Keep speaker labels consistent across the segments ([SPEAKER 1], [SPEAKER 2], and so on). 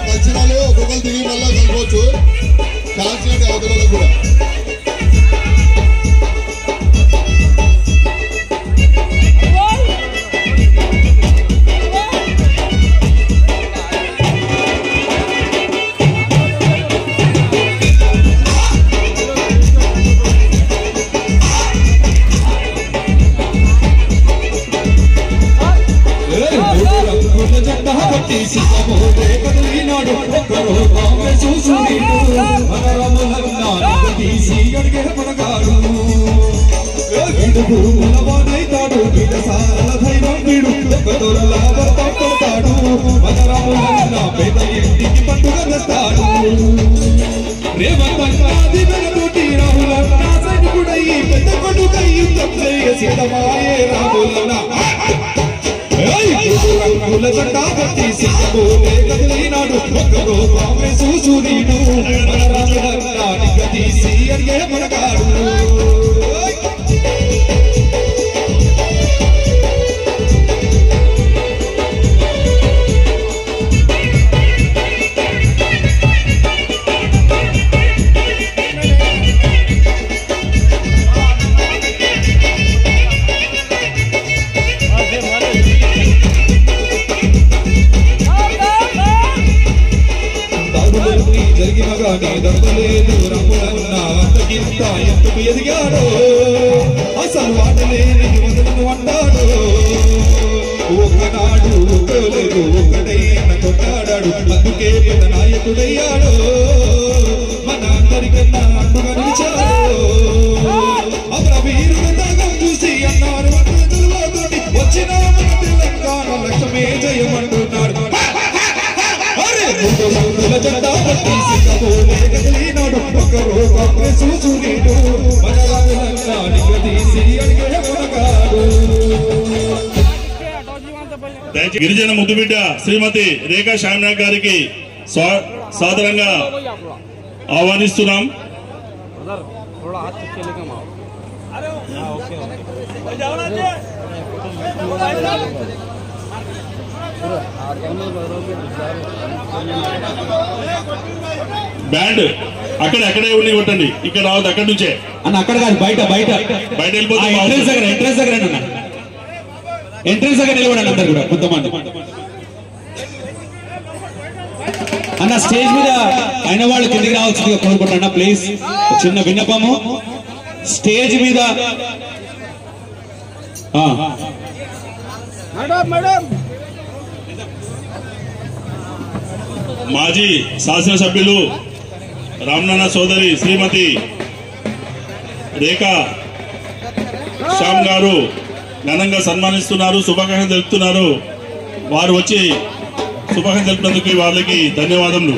[SPEAKER 1] మంచిరాలు ఒక్కొక్కరు తిరిగి మళ్ళీ కలుపుకోవచ్చు కాల్చినట్టు అవతల కూడా గిరిజన ముద్దుబిడ్డ శ్రీమతి రేఖా శ్యామ్నాథ్ గారికి సాదరంగా ఆహ్వానిస్తున్నాం. బ్యాండ్ అక్కడే ఉండి కొట్టండి, ఇక్కడ రావద్దు, అక్కడి నుంచే
[SPEAKER 2] అన్న. అక్కడ కాదు, బయట
[SPEAKER 1] వెళ్ళిపోతే
[SPEAKER 2] ఎంట్రెన్స్ దగ్గర నిలబడండి అందరు కూడా. కొంతమంది అన్న స్టేజ్ మీద అయిన వాళ్ళు కిందికి రావాల్సిందిగా కోరుకుంటున్నా ప్లీజ్. చిన్న విన్నపము, స్టేజ్ మీద
[SPEAKER 1] మాజీ శాసనసభ్యులు రామనాన్న సోదరి శ్రీమతి రేఖా శ్యామ్ గారు ఘనంగా సన్మానిస్తున్నారు, శుభాకాంక్షలు తెలుపుతున్నారు. వారు వచ్చి శుభాకాంక్షలు తెలిపినందుకు వాళ్ళకి ధన్యవాదములు.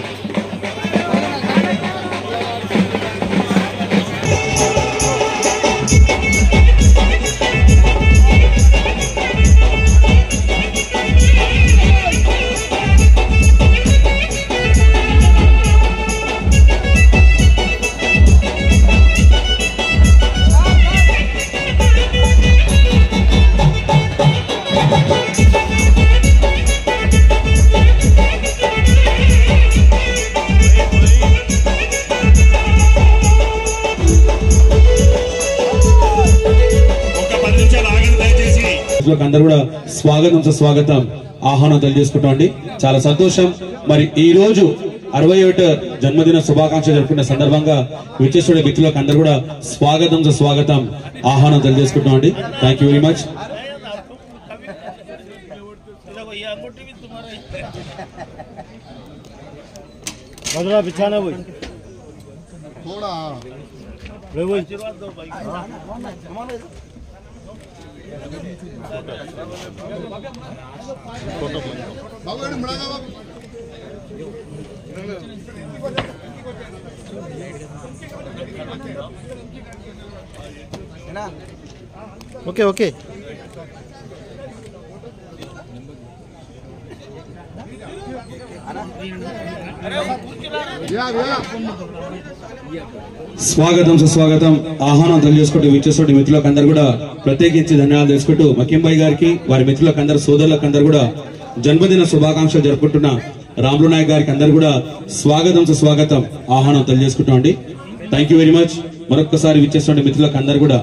[SPEAKER 2] అందరూ కూడా స్వాగతం ఆహ్వానం తెలియజేసుకుంటామండి. చాలా సంతోషం. మరి ఈ రోజు 61 జన్మదిన శుభాకాంక్షలు జరుపుకున్న సందర్భంగా విచ్చేస్తున్న వ్యక్తులకు అందరూ కూడా స్వాగతం ఆహ్వానం తెలియజేసుకుంటామండి. Thank you very much.
[SPEAKER 3] Okay okay
[SPEAKER 2] స్వాగతం ఆహ్వానం తెలియజేసుకుంటూ విచ్చేసుకుంటూ మిత్రులకు అందరూ కూడా ప్రత్యేకించి ధన్యవాదాలు తెలుసుకుంటూ మకింబాయి గారికి వారి మిత్రులకు అందరు సోదరులకు అందరూ కూడా జన్మదిన శుభాకాంక్షలు జరుపుకుంటున్న రాములు నాయక్ గారికి అందరు కూడా స్వాగతం ఆహ్వానం తెలియజేసుకుంటాం అండి. Thank you very much. మరొకసారి విచ్చేస్తుండే మిత్రులకు అందరు కూడా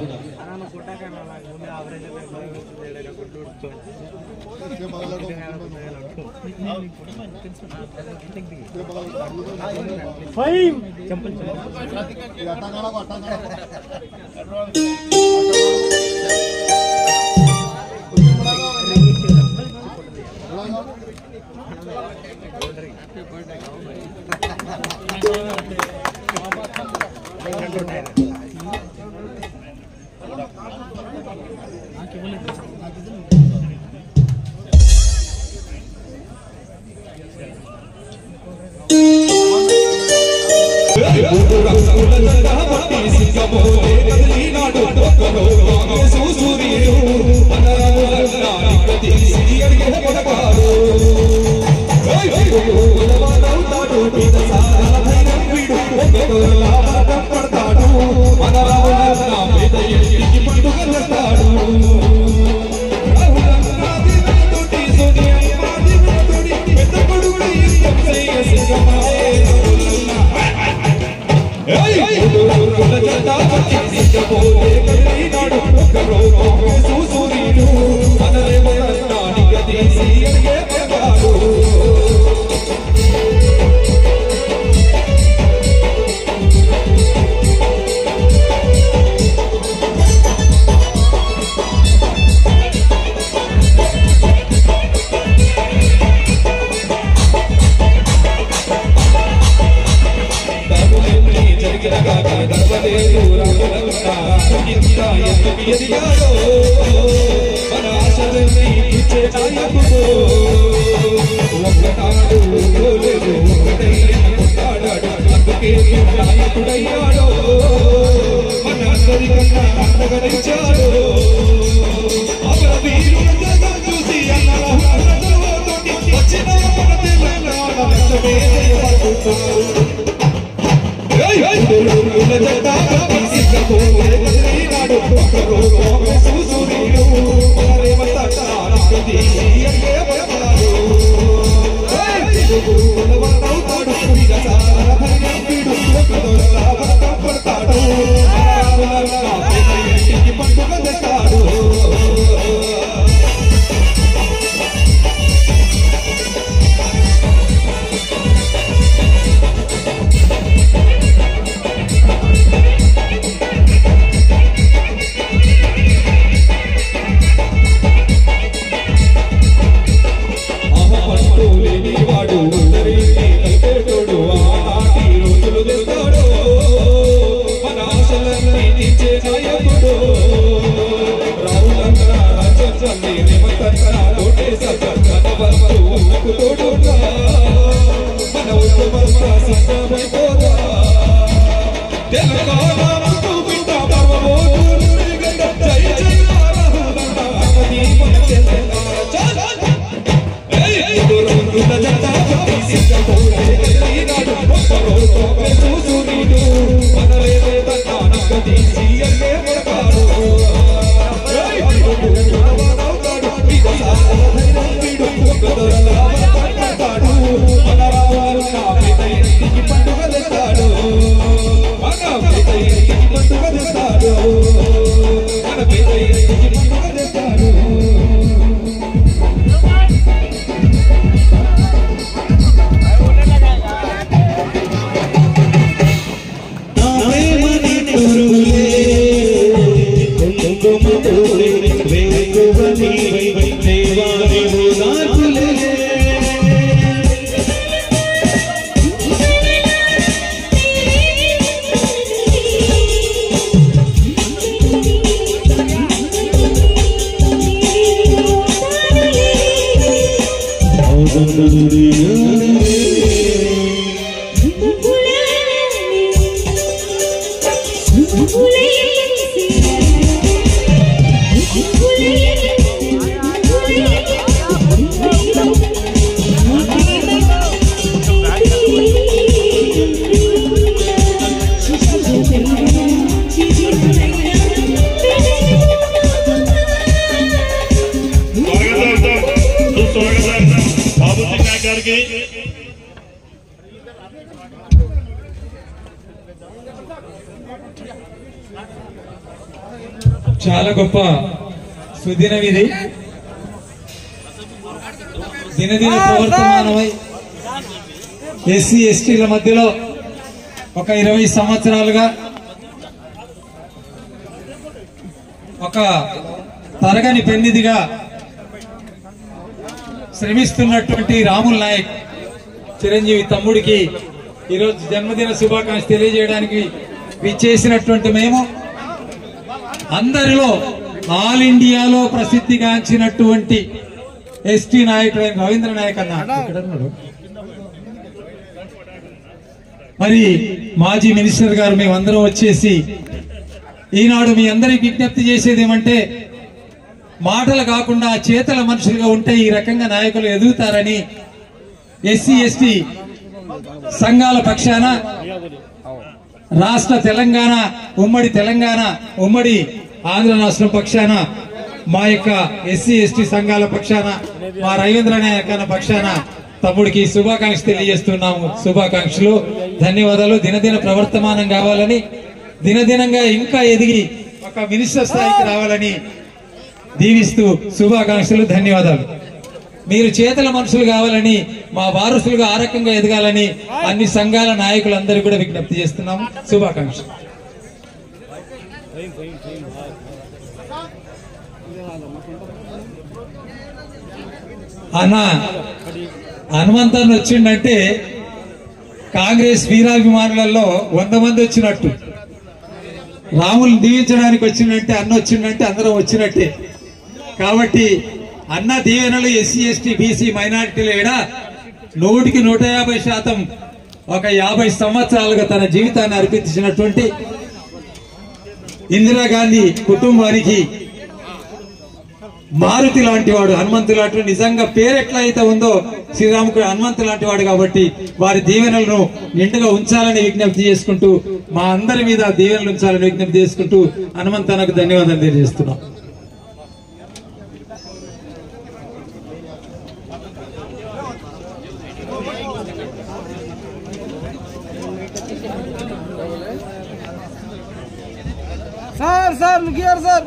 [SPEAKER 1] బాబు సింగ్ నాయక్ గారికి
[SPEAKER 4] చాలా గొప్ప సుదినం ఇది. దినదిన ప్రవర్తమానమై ఎస్సీ ఎస్టీల మధ్యలో ఒక 20 సంవత్సరాలుగా ఒక తరగని పెన్నిదిగా శ్రమిస్తున్నటువంటి రాముల్ నాయక్ చిరంజీవి తమ్ముడికి ఈరోజు జన్మదిన శుభాకాంక్షలు తెలియజేయడానికి విచ్చేసినటువంటి మేము అందరిలో ఆల్ ఇండియాలో ప్రసిద్ధిగాంచినటువంటి ఎస్టీ నాయకుడు రవీంద్ర నాయక్ అన్న మరి మాజీ మినిస్టర్ గారు మేమందరం వచ్చేసి ఈనాడు మీ అందరికి విజ్ఞప్తి చేసేది ఏమంటే మాటలు కాకుండా చేతల మనుషులుగా ఉంటే ఈ రకంగా నాయకులు ఎదుగుతారని ఎస్సీ ఎస్టీ సంఘాల పక్షాన రాష్ట్ర తెలంగాణ ఉమ్మడి ఆంధ్ర రాష్ట్రం పక్షాన మా యొక్క ఎస్సీ ఎస్టీ సంఘాల పక్షాన మా రవీంద్ర నాయక్ పక్షాన తమ్ముడికి శుభాకాంక్షలు తెలియజేస్తున్నాము. శుభాకాంక్షలు, ధన్యవాదాలు. దినదిన ప్రవర్తమానం కావాలని, దినదినంగా ఇంకా ఎదిగి ఒక మినిస్టర్ స్థాయికి రావాలని దీవిస్తూ శుభాకాంక్షలు, ధన్యవాదాలు. మీరు చేతల మనుషులు కావాలని, మా వారసులుగా ఆ రకంగా ఎదగాలని అన్ని సంఘాల నాయకులందరూ కూడా విజ్ఞప్తి చేస్తున్నాము. శుభాకాంక్షలు. అన్న హనుమంతన్ వచ్చిండంటే కాంగ్రెస్ వీరాభిమానులలో 100 మంది వచ్చినట్టు, రాములు దీవించడానికి వచ్చిందంటే అన్న వచ్చిందంటే అందరం వచ్చినట్టే. కాబట్టి అన్న దీవెనలు ఎస్సీ ఎస్టీ బీసీ మైనారిటీల ఏడ 100కి 150% ఒక 50 సంవత్సరాలుగా తన జీవితాన్ని అర్పించినటువంటి ఇందిరాగాంధీ కుటుంబానికి మారుతి లాంటి వాడు, హనుమంతు లాంటి, నిజంగా పేరు ఎట్లా అయితే ఉందో శ్రీరాముడు హనుమంతు లాంటి వాడు. కాబట్టి వారి దీవెనలను నిండుగా ఉంచాలని విజ్ఞప్తి చేసుకుంటూ, మా అందరి మీద దీవెనలు ఉంచాలని విజ్ఞప్తి చేసుకుంటూ హనుమంతనకు ధన్యవాదాలు తెలియజేస్తున్నాం.
[SPEAKER 5] సార్ లుకియారు సార్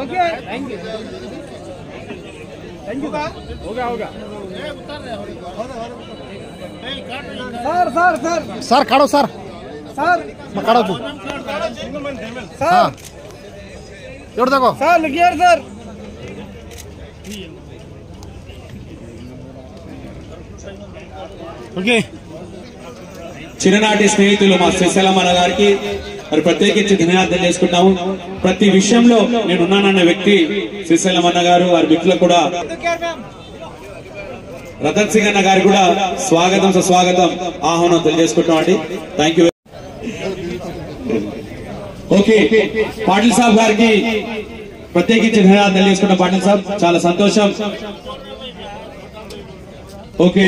[SPEAKER 5] ओके थैंक यू होगा
[SPEAKER 3] सर खड़ो सर खड़ो तू
[SPEAKER 5] सर
[SPEAKER 3] इधर देखो
[SPEAKER 5] सर लगियर सर
[SPEAKER 3] ओके
[SPEAKER 2] చిన్ననాటి స్నేహితులు మా శ్రీశైలమన్న గారికి మరి ప్రత్యేకించి ధన్యవాదాలు తెలియజేసుకుంటాము. ప్రతి విషయంలో నేను ఉన్నానన్న వ్యక్తి శ్రీశైలమన్న గారు. వారి మిత్రులకు కూడా రతన్ సింగ్ అన్న గారికి కూడా స్వాగతం సుస్వాగతం ఆహ్వానం తెలియజేసుకుంటాం అండి. Thank you. ఓకే, పాటిల్ సాబ్ గారికి ప్రత్యేకించి ధన్యవాదాలు తెలియజేసుకుంటాం. పాటిల్ సాబ్ చాలా సంతోషం. ఓకే,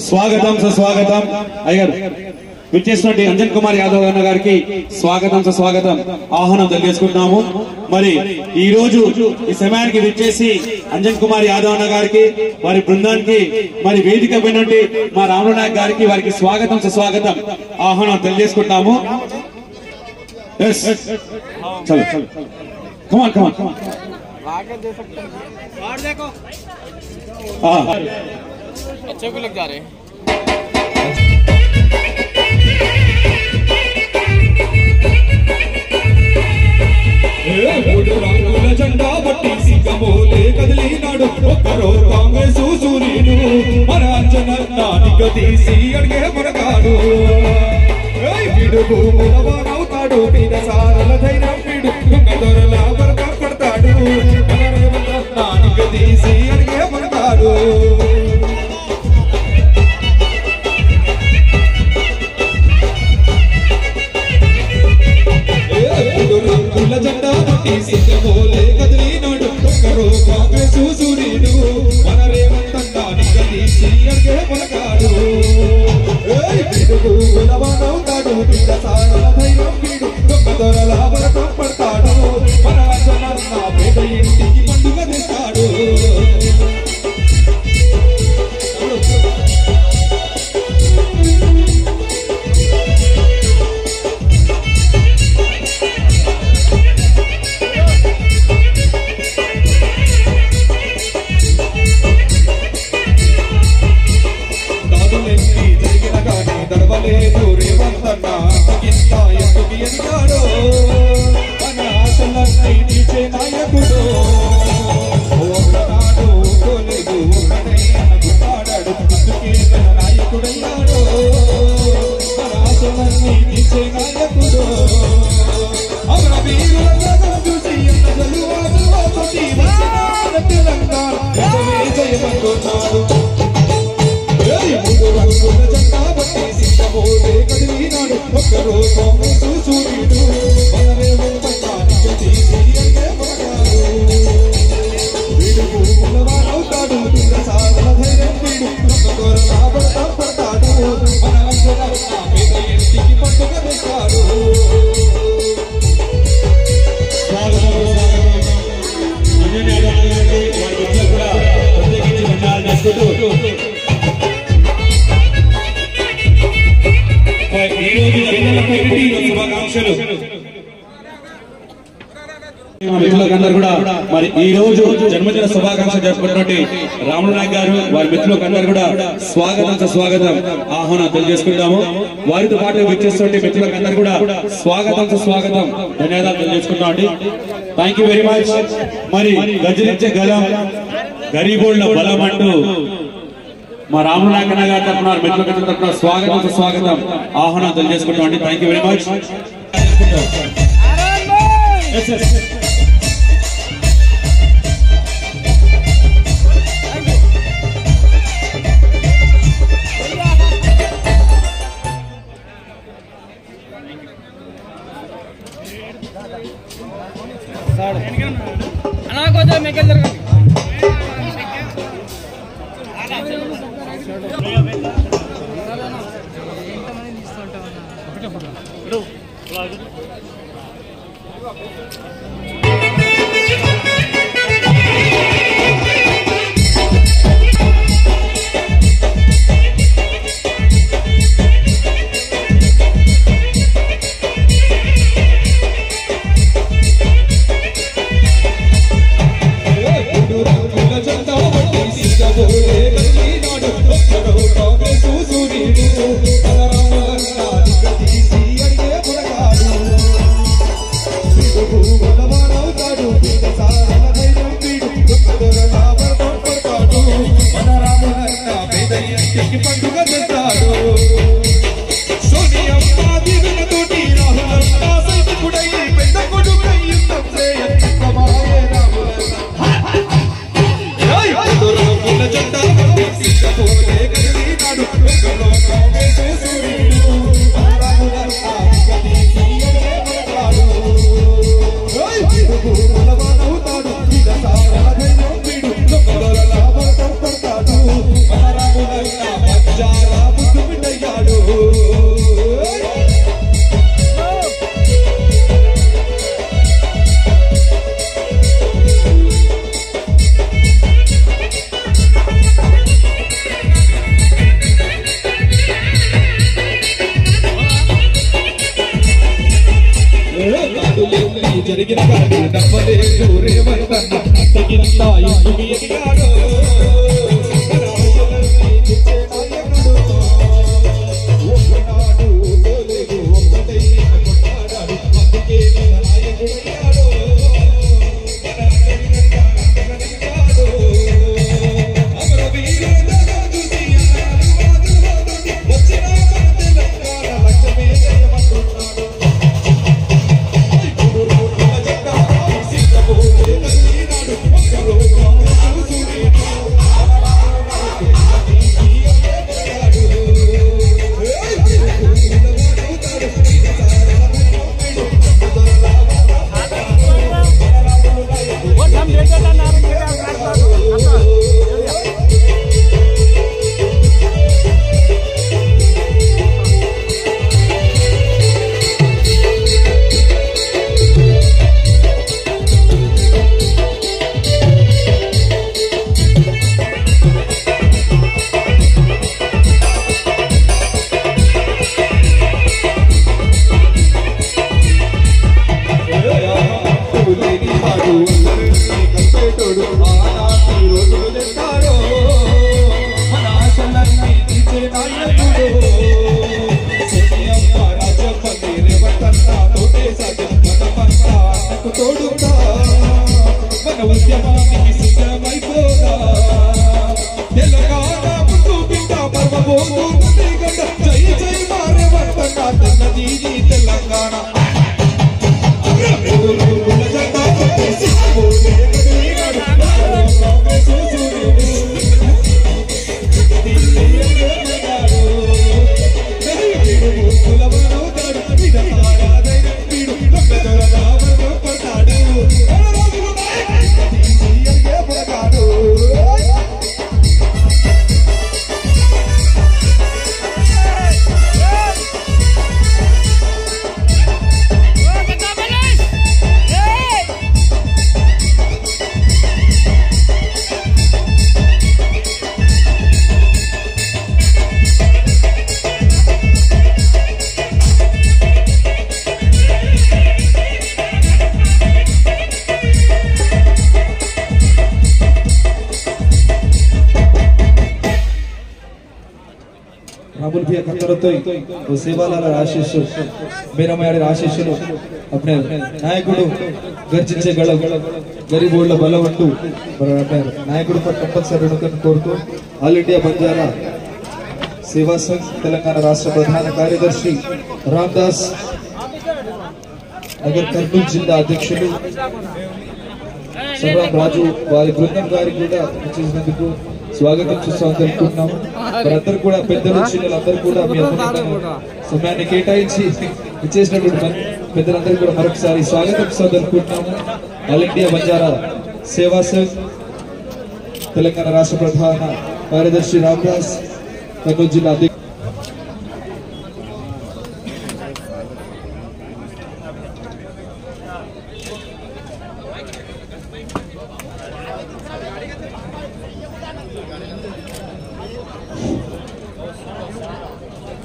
[SPEAKER 2] స్వాగతం సుస్వాగతం. అయ్యారు విచ్చేసినటువంటి అంజన్ కుమార్ యాదవ్ అన్న గారికి స్వాగతం సుస్వాగతం ఆహ్వానం తెలియజేసుకుంటున్నాము. మరి ఈ రోజు ఈ సమయానికి విచ్చేసి అంజన్ కుమార్ యాదవ్ అన్న గారికి, వారి బృందానికి, మరి వేదిక పైనటువంటి మా రాములు నాయక్ గారికి, వారికి స్వాగతం సుస్వాగతం ఆహ్వానం తెలియజేసుకుంటున్నాము. చలో చలో కమాన్ కమాన్
[SPEAKER 5] आगे दे सकते हैं और देखो अच्छे भी लग जा रहे हैं
[SPEAKER 6] జెండా బట్టి సిగ్గమోలే కదిలినాడు ఒక్కరో కాంగ్రెస్ సూర్యుడు మన అంజనానికి తీసి అడిగే మునగాడు వీడు భూములవానవుతాడు మీద సారల ధైర్యం వీడు దొరల వరక పడతాడు మన రేవంతానికి తీసి అడిగే మునగాడు జెండా పట్టి సిగ్గమోలే కదిలినాడు ఒక్కరో కాంగ్రెస్ సూర్యుడు మన రేవంతానికి తీసి అడిగే మునగాడు ఇచ్చే నాయకుడు అమర వీరుల త్యాగం చూసి ఎంత జలువాతోటి వచ్చిన తెలంగాణ దేశమే జయమంటున్నాడు మూడు రంగుల జెండా పట్టి సింగమోలే కదిలినాడు ఒక్కరో కాంగ్రెస్ సూర్యుడు మనమే పట్టానికి తీసి అంటే మనగాడు వీడు మూలవాడవుతాడు దుర్గ సాధన ధైర్యం వీడు ఒక్కరు పడతాడు మన అందరం నా మీద ఇంటికి పండుగ తెస్తాడు శుభాకాంక్షలు
[SPEAKER 2] మిత్రులందరూ కూడా మరి ఈ రోజు జన్మదిన శుభాకాంక్షలు జరుపుకున్నటువంటి రాములు నాయక్ గారు వారి మిత్రులందరూ కూడా స్వాగతం ఆహ్వానం తెలియజేసుకుంటాము. వారితో పాటు విచ్చేస్తున్న మిత్రులందరూ కూడా స్వాగతం ధన్యవాదాలు తెలియజేసుకుంటాం అండి. Thank you very much. మరి గర్జనించే గలం గరీబోళ్ల బలం అంటూ మా రాములు నాయక్ గారి తరఫున మిత్రుల తరఫున స్వాగతం ఆహ్వానం తెలియజేసుకుంటాం అండి. Thank you very much.
[SPEAKER 6] జరిగిన డబ్బలేదు రేవంతన్న తగినంత ఇంటికి ఎదిగాడు Thank you. తెలంగాణ మూడు జెండా పట్టేసి పోతే కదిలినాడు కాంగ్రెస్ సూర్యుడు राहुल भैया कत्तरतो सेवालाल आशीष मेरा मायाडी आशीषुलु अपने नायकुडु गर्जिंचे गरीबोళ్ళ బలవంతు నాయకుడు కంపల్సరీ ఉండకని కోరుతూ ఆల్ ఇండియా బంజారా సేవా సంఘ్ తెలంగాణ రాష్ట్ర ప్రధాన కార్యదర్శి రామదాస్ నగర్ కర్నూలు జిల్లా అధ్యక్షులు సర్వం రాజు వారి బృందం గారికి కూడా చేసినందుకు స్వాగతం తెలుపుతున్నాము. వారందరూ కూడా పెద్దలు చిన్నలందరూ కూడా మీ సమయాన్ని కేటాయించి ఇచ్చేసినటువంటి పెద్దలందరూ కూడా మరొకసారి స్వాగతం తెలుపుతున్నాము. ఆల్ ఇండియా బంజారా సేవా సంఘ్ తెలంగాణ రాష్ట్ర ప్రధాన కార్యదర్శి రామదాస్ కర్నూలు జిల్లా అధ్యక్షులు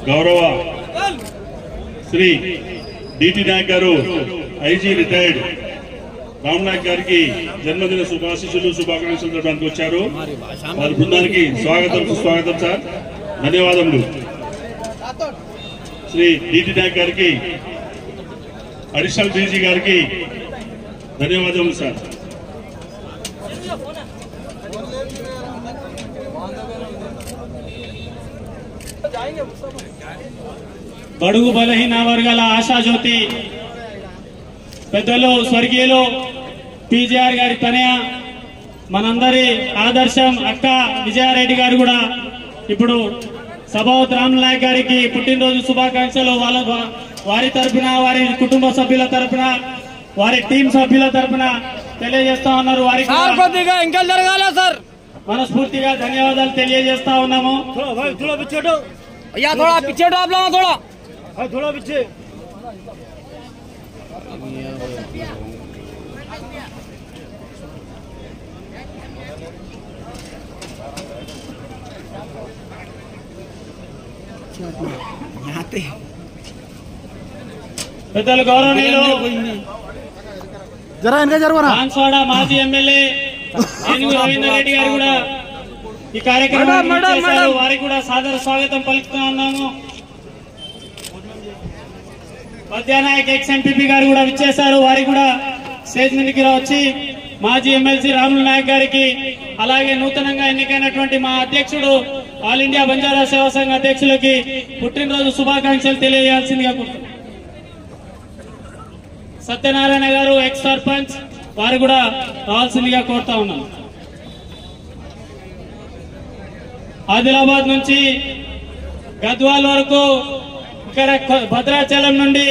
[SPEAKER 1] గౌరవ శ్రీ డిటి నాయక్ గారు ఐజీ రిటైర్డ్ రామ్ నాయక్ గారికి జన్మదిన శుభాశీస్సులు శుభాకాంక్షలు చెప్పడానికి వచ్చారు. వారి బృందానికి స్వాగతం సుస్వాగతం సార్, ధన్యవాదములు. శ్రీ డిటి నాయక్ గారికి అడిషనల్ డీజీ గారికి ధన్యవాదములు సార్.
[SPEAKER 7] బడుగు బలహీన వర్గాల ఆశాజ్యోతి పెద్దలు స్వర్గీయులు పీజీఆర్ గారి తనయ మనందరి ఆదర్శం అక్క విజయారెడ్డి గారు కూడా ఇప్పుడు సభావత్ రామ్ నాయక్ గారికి పుట్టినరోజు శుభాకాంక్షలు వారి తరఫున, వారి కుటుంబ సభ్యుల తరఫున, వారి టీం సభ్యుల తరఫున తెలియజేస్తా ఉన్నారు. వారికి
[SPEAKER 5] ఇంకా జరగాల సార్
[SPEAKER 7] మనస్ఫూర్తిగా ధన్యవాదాలు తెలియజేస్తా ఉన్నాము.
[SPEAKER 5] भैया थोड़ा पीछे हटो आप लोग, थोड़ा पीछे.
[SPEAKER 7] పెద్దలు గౌరవనీయులు
[SPEAKER 3] జరా ఇంకా జరగరా
[SPEAKER 7] బాన్స్వాడ మాజీ ఎమ్మెల్యే ఏనుగు రవీందర్ రెడ్డి గారు కూడా ఈ కార్యక్రమానికి చేశారు. వారికి కూడా సాదర స్వాగతం పలుకుతా ఉన్నాము. పద్యానాయక్ ఎక్స్ ఎంపీపీ గారు కూడా విచ్చేశారు. వారికి కూడా స్టేజ్ మీదకి వచ్చి మాజీ ఎమ్మెల్సీ రాములు నాయక్ గారికి, అలాగే నూతనంగా ఎన్నికైనటువంటి మా అధ్యక్షుడు ఆల్ ఇండియా బంజారా సేవా సంఘ అధ్యక్షులకి పుట్టినరోజు శుభాకాంక్షలు తెలియజేయాల్సిందిగా కోరుతున్నాను. సత్యనారాయణ గారు ఎక్స్ సర్పంచ్, వారు కూడా రావాల్సిందిగా కోరుతా ఉన్నాను. ఆదిలాబాద్ నుంచి గద్వాల్ వరకు, ఇక్కడ భద్రాచలం నుండి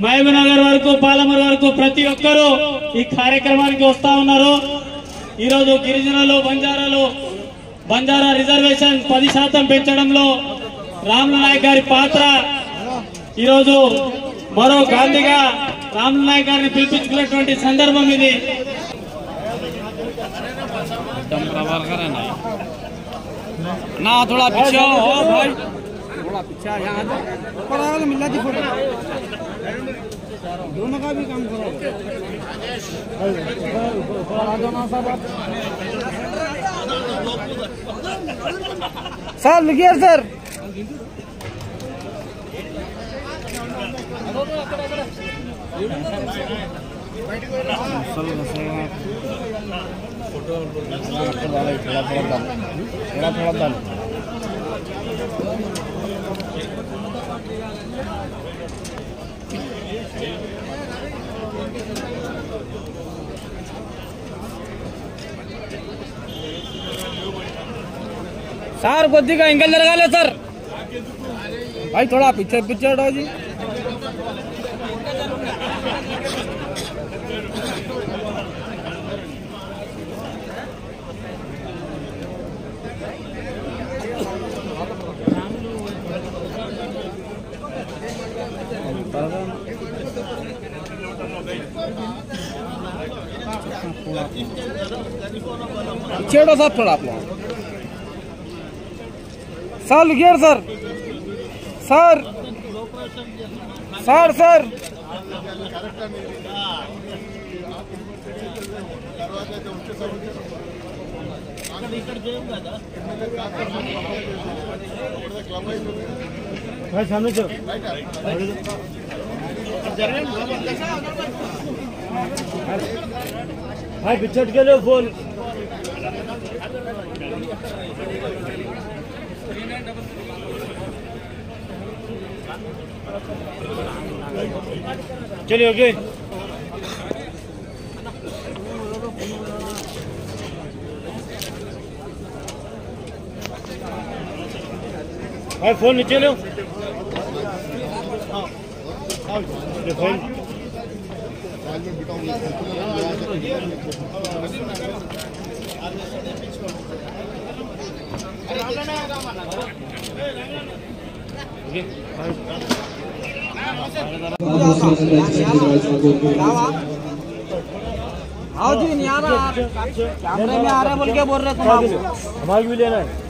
[SPEAKER 7] మహబూబ్నగర్ వరకు, పాలమూరు వరకు ప్రతి ఒక్కరూ ఈ కార్యక్రమానికి వస్తా ఉన్నారు. ఈరోజు గిరిజనులు బంజారా రిజర్వేషన్ 10% పెంచడంలో రాములు నాయక్ గారి పాత్ర, ఈరోజు మరో గాంధీగా రాములు నాయక్ గారిని పిలిపించుకున్నటువంటి సందర్భం ఇది.
[SPEAKER 5] ना थोड़ा पीछे हो भाई, थोड़ा पीछे यहाँ पड़ा मिला दी फोटो, दोनों का भी काम करो. सर लिखिए सर. సార్ కొద్దిగా ఇంకా జరగాలి సార్ भाई थोड़ा पीछे पीछे हटो जी छेड़ो सर थोड़ा आप लोग सर लिखिए सर सर सर सर भाई सामने चलो भाई पिछड़ के लो बोल चलिए ओके भाई फोन नीचे लो फोन आओ जी नहीं आ रहा कैमरे में आ रहा है बोल के बोल रहे तुम हमारी भी लेना है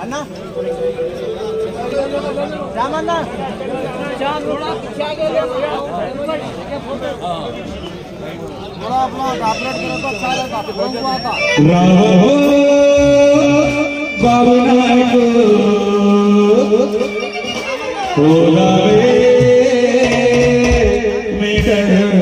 [SPEAKER 5] अन्ना राम अन्ना चार थोड़ा पीछे आगे ले थोड़ा अपना अपलोड करो तो अच्छा रहेगा कौन हुआ था
[SPEAKER 6] राहो बाबुनायक ओलावे मीटर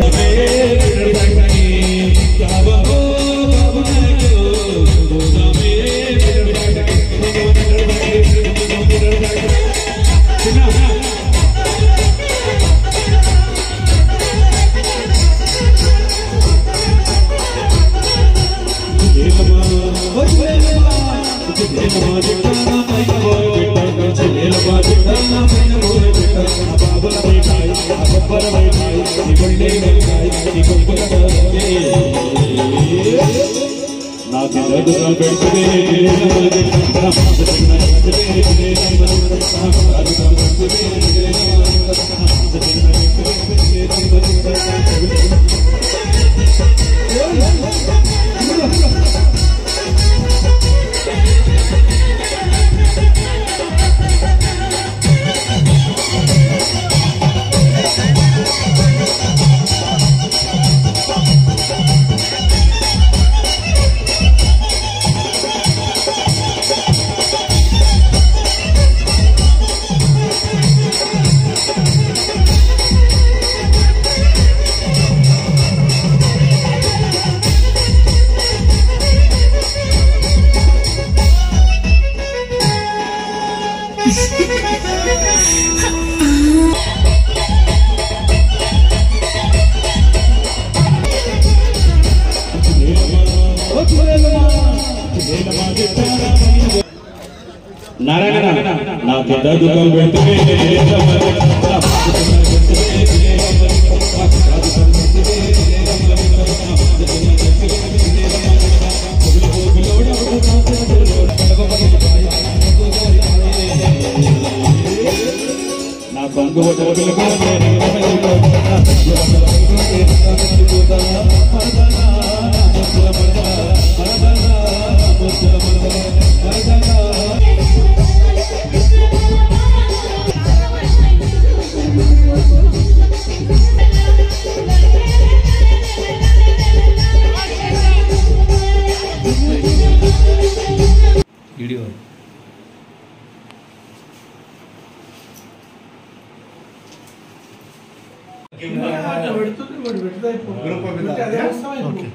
[SPEAKER 6] नारायण ना पेद्द दुखम పెడితే
[SPEAKER 3] ఓకే.